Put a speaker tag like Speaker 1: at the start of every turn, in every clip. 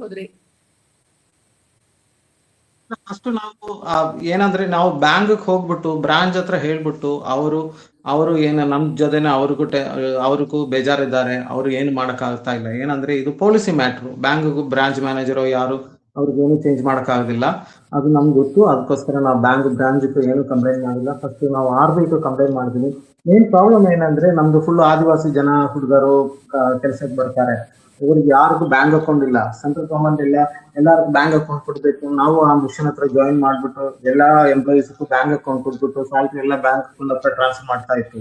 Speaker 1: ಹೋದ್ರಿ?
Speaker 2: ಫಸ್ಟ್ ನಾವು ಏನಂದ್ರೆ ನಾವು ಬ್ಯಾಂಕ್ ಹೋಗ್ಬಿಟ್ಟು ಬ್ರಾಂಚ್ ಹತ್ರ ಹೇಳ್ಬಿಟ್ಟು ಅವರು ಏನು ನಮ್ ಜೊತೆನೆ ಅವ್ರಿಗೂ ಬೇಜಾರಿದ್ದಾರೆ. ಅವ್ರು ಏನು ಮಾಡಕ್ ಆಗ್ತಾ ಇಲ್ಲ. ಏನಂದ್ರೆ ಇದು ಪಾಲಿಸಿ ಮ್ಯಾಟ್ರು. ಬ್ಯಾಂಕ್ಗೂ ಬ್ರಾಂಚ್ ಮ್ಯಾನೇಜರ್ ಯಾರು ಅವ್ರಿಗೇನು ಚೇಂಜ್ ಮಾಡಕ್ ಆಗೋದಿಲ್ಲ. ಅದು ನಮ್ಗೆ ಗೊತ್ತು. ಅದಕ್ಕೋಸ್ಕರ ನಾವು ಬ್ರಾಂಚ್ ಏನು ಕಂಪ್ಲೇಂಟ್ ಮಾಡಿಲ್ಲ. ಫಸ್ಟ್ ನಾವು RBI ಕಂಪ್ಲೇಂಟ್ ಮಾಡಿದೀನಿ. ಮೇನ್ ಪ್ರಾಬ್ಲಮ್ ಏನಂದ್ರೆ ನಮ್ದು ಫುಲ್ ಆದಿವಾಸಿ ಜನ ಹುಡುಗರು ಕೆಲ್ಸಕ್ಕೆ ಬರ್ತಾರೆ. ಇವ್ರಿಗೆ ಯಾರಿಗೂ ಬ್ಯಾಂಕ್ ಅಕೌಂಟ್ ಇಲ್ಲ, ಸೆಂಟ್ರಲ್ ಗವರ್ಮೆಂಟ್ ಇಲ್ಲ. ಎಲ್ಲರಿಗೂ ಬ್ಯಾಂಕ್ ಅಕೌಂಟ್ ಕೊಡ್ಬೇಕು. ನಾವು ಆ ಮಿಷನ್ ಹತ್ರ ಜಾಯಿನ್ ಮಾಡ್ಬಿಟ್ಟು ಎಲ್ಲಾ ಎಂಪ್ಲಾಯೀಸ್ಗೂ ಬ್ಯಾಂಕ್ ಅಕೌಂಟ್ ಕೊಟ್ಬಿಟ್ಟು ಸ್ಯಾಲ್ರಿ ಎಲ್ಲ ಬ್ಯಾಂಕ್ ಅಕೌಂಟ್ ಹತ್ರ ಟ್ರಾನ್ಸ್ಫರ್ ಮಾಡ್ತಾ ಇತ್ತು.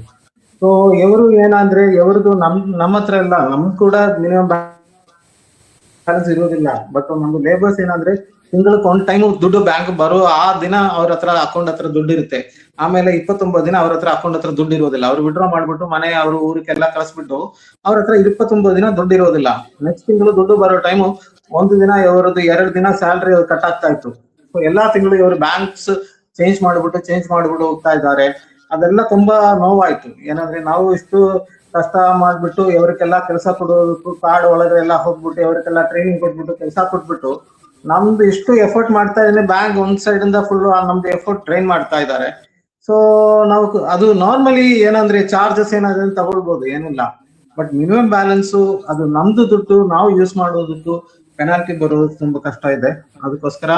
Speaker 2: ಸೊ ಇವರು ಏನಂದ್ರೆ ಇವ್ರದ್ದು ನಮ್ಮ ಹತ್ರ ಇಲ್ಲ, ನಮ್ ಕೂಡ ಮಿನಿಮಮ್ ಬ್ಯಾಲೆನ್ಸ್ ಇರೋದಿಲ್ಲ. ಬಟ್ ನಮ್ದು ಲೇಬರ್ಸ್ ಏನಂದ್ರೆ ತಿಂಗಳಿಗೆ ಒಂದ್ ಟೈಮ್ ದುಡ್ಡು ಬ್ಯಾಂಕ್ ಬರೋ ಆ ದಿನ ಅವ್ರ ಹತ್ರ ಅಕೌಂಟ್ ಹತ್ರ ದುಡ್ಡು ಇರುತ್ತೆ. ಆಮೇಲೆ 29 ದಿನ ಅವ್ರ ಹತ್ರ ಅಕೌಂಟ್ ಹತ್ರ ದುಡ್ಡು ಇರೋದಿಲ್ಲ. ಅವ್ರು ವಿಡ್ರಾ ಮಾಡ್ಬಿಟ್ಟು ಮನೆ ಅವ್ರ ಊರಿಗೆಲ್ಲ ಕಳಿಸ್ಬಿಟ್ಟು ಅವ್ರ ಹತ್ರ 29 ದಿನ ದುಡ್ಡು ಇರೋದಿಲ್ಲ. ನೆಕ್ಸ್ಟ್ ತಿಂಗಳು ದುಡ್ಡು ಬರೋ ಟೈಮು ಒಂದು ದಿನ ಇವರದ್ದು 2 ದಿನ ಸ್ಯಾಲ್ರಿ ಕಟ್ ಆಗ್ತಾ ಇತ್ತು. ಸೊ ಎಲ್ಲಾ ತಿಂಗಳು ಇವರು ಬ್ಯಾಂಕ್ಸ್ ಚೇಂಜ್ ಮಾಡ್ಬಿಟ್ಟು ಹೋಗ್ತಾ ಇದ್ದಾರೆ. ಅದೆಲ್ಲ ತುಂಬಾ ನೋವಾಯ್ತು. ಏನಂದ್ರೆ ನಾವು ಇಷ್ಟು ಕಷ್ಟ ಮಾಡ್ಬಿಟ್ಟು ಇವರಿಗೆಲ್ಲ ಕೆಲಸ ಕೊಡೋದಕ್ಕೂ ಕಾರ್ಡ್ ಒಳಗೆ ಎಲ್ಲ ಹೋಗ್ಬಿಟ್ಟು ಇವರಿಗೆಲ್ಲ ಟ್ರೈನಿಂಗ್ ಕೊಟ್ಬಿಟ್ಟು ಕೆಲಸ ಕೊಟ್ಬಿಟ್ಟು ನಮ್ದು ಇಷ್ಟು ಎಫರ್ಟ್ ಮಾಡ್ತಾ ಇದ್ದೇನೆ. ಬ್ಯಾಂಕ್ ಒಂದ್ ಸೈಡ್ ಇಂದ ಫುಲ್ ನಮ್ದು ಎಫರ್ಟ್ ಡ್ರೈನ್ ಮಾಡ್ತಾ ಇದ್ದಾರೆ. ಸೊ ನಾವು ಅದು ನಾರ್ಮಲಿ ಏನಂದ್ರೆ ಚಾರ್ಜಸ್ ಏನಾದ್ರೆ ತಗೊಳ್ಬಹುದು, ಏನಿಲ್ಲ. ಬಟ್ ಮಿನಿಮಮ್ ಬ್ಯಾಲೆನ್ಸ್ ಅದು ನಮ್ದು ದುಡ್ಡು ನಾವು ಯೂಸ್ ಮಾಡೋದಕ್ಕೂ ಪೆನಾಲ್ಟಿ ಬರೋದು ತುಂಬಾ ಕಷ್ಟ ಇದೆ. ಅದಕ್ಕೋಸ್ಕರ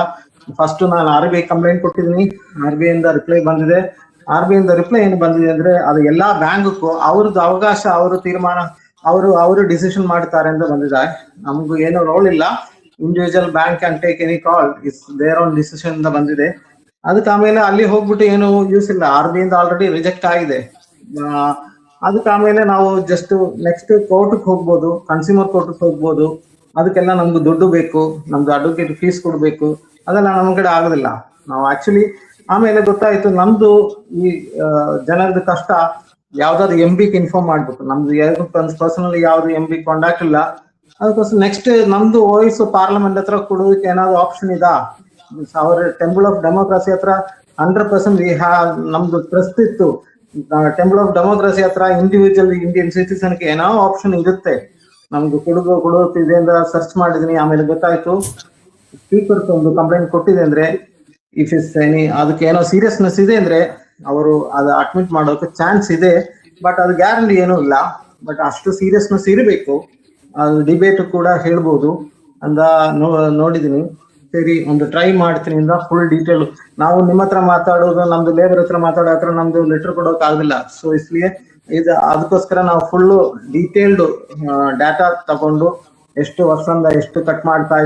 Speaker 2: ಫಸ್ಟ್ ನಾನು RBI ಕಂಪ್ಲೇಂಟ್ ಕೊಟ್ಟಿದ್ದೀನಿ. RBI ಇಂದ ರಿಪ್ಲೈ ಬಂದಿದೆ. RBI ಇಂದ ರಿಪ್ಲೈ ಏನು ಬಂದಿದೆ ಅಂದ್ರೆ ಅದು ಎಲ್ಲಾ ಬ್ಯಾಂಕ್ಗೂ ಅವ್ರದ್ದು ಅವಕಾಶ, ಅವರು ತೀರ್ಮಾನ, ಅವರು ಡಿಸಿಷನ್ ಮಾಡ್ತಾರೆ ಅಂತ ಬಂದಿದೆ. ನಮ್ಗೂ ಏನು ರೋಲ್ ಇಲ್ಲ. Individual bank can take any call, is their own decision ಅಂತ ಬಂದಿದೆ. ಅದಕ್ಕೆ ಆಮೇಲೆ ಅಲ್ಲಿ ಹೋಗ್ಬಿಟ್ಟು ಏನು ಯೂಸ್ ಇಲ್ಲ. RBI ಇಂದ ಆಲ್ರೆಡಿ ರಿಜೆಕ್ಟ್ ಆಗಿದೆ. ಅದಕ್ಕೆ ಆಮೇಲೆ ನಾವು ಜಸ್ಟ್ ನೆಕ್ಸ್ಟ್ ಕೋರ್ಟ್ಗೆ ಹೋಗ್ಬೋದು, ಕನ್ಸ್ಯೂಮರ್ ಕೋರ್ಟ್ಗೆ ಹೋಗ್ಬೋದು. ಅದಕ್ಕೆಲ್ಲ ನಮ್ಗೆ ದುಡ್ಡು ಬೇಕು, ನಮ್ದು ಅಡ್ವೊಕೇಟ್ ಫೀಸ್ ಕೊಡ್ಬೇಕು. ಅದೆಲ್ಲ ನಮ್ ಕಡೆ ಆಗೋದಿಲ್ಲ. ನಾವು ಆಕ್ಚುಲಿ ಆಮೇಲೆ ಗೊತ್ತಾಯ್ತು ನಮ್ದು ಈ ಜನರದ ಕಷ್ಟ ಯಾವ್ದಾದ್ರು MBಗೆ ಇನ್ಫಾರ್ಮ್ ಮಾಡ್ಬೇಕು. ನಮ್ದು ಪರ್ಸನಲಿ ಯಾವ್ದು MB ಕಾಂಟ್ಯಾಕ್ಟ್ ಇಲ್ಲ. ಅದಕ್ಕೋಸ್ಕರ ನೆಕ್ಸ್ಟ್ ನಮ್ದು ವಾಯ್ಸ್ ಪಾರ್ಲಿಮೆಂಟ್ ಹತ್ರ ಕೊಡೋದಕ್ಕೆ ಏನಾದ್ರು ಆಪ್ಷನ್ ಇದಾ? ಅವ್ರ ಟೆಂಪಲ್ ಆಫ್ ಡೆಮೋಕ್ರಸಿ ಹತ್ರ 100% ನಮ್ದು ಟ್ರಸ್ಟ್ ಇತ್ತು. ಟೆಂಪಲ್ ಆಫ್ ಡೆಮೋಕ್ರಸಿ ಹತ್ರ ಇಂಡಿವಿಜುವಲ್ ಇಂಡಿಯನ್ ಸಿಟಿಸನ್ಗೆ ಏನೋ ಆಪ್ಷನ್ ಇರುತ್ತೆ. ನಮ್ಗೆ ಕೊಡೋದು ಅಂತ ಸರ್ಚ್ ಮಾಡಿದೀನಿ. ಆಮೇಲೆ ಗೊತ್ತಾಯ್ತು ಸ್ಪೀಕರ್ ಒಂದು ಕಂಪ್ಲೇಂಟ್ ಕೊಟ್ಟಿದೆ ಅಂದ್ರೆ ಇಫ್ ಇಸ್ ಎನಿ ಅದಕ್ಕೆ ಏನೋ ಸೀರಿಯಸ್ನೆಸ್ ಇದೆ ಅಂದ್ರೆ ಅವರು ಅದು ಅಡ್ಮಿಟ್ ಮಾಡೋಕೆ ಚಾನ್ಸ್ ಇದೆ. ಬಟ್ ಅದು ಗ್ಯಾರಂಟಿ ಏನೂ ಇಲ್ಲ. ಬಟ್ ಅಷ್ಟು ಸೀರಿಯಸ್ನೆಸ್ ಇರಬೇಕು. ಅದು ಡಿಬೇಟ್ ಕೂಡ ಹೇಳ್ಬೋದು ಅಂತ ನೋಡಿದೀನಿ. ಸರಿ, ಒಂದು ಟ್ರೈ ಮಾಡ್ತೀನಿ ಇಂದ ಫುಲ್ ಡೀಟೇಲ್. ನಾವು ನಿಮ್ಮ ಹತ್ರ ಮಾತಾಡೋದು, ನಮ್ದು ಲೇಬರ್ ಹತ್ರ ಮಾತಾಡೋ ಹತ್ರ ನಮ್ದು ಲೆಟರ್ ಕೊಡೋಕೆ ಆಗೋದಿಲ್ಲ. ಸೊ ಇಸ್ಲಿಯೇ ಅದಕ್ಕೋಸ್ಕರ ನಾವು ಫುಲ್ ಡೀಟೇಲ್ಡ್ ಡಾಟಾ ತಗೊಂಡು ಎಷ್ಟು ವರ್ಷದಿಂದ ಎಷ್ಟು ಕಟ್ ಮಾಡ್ತಾ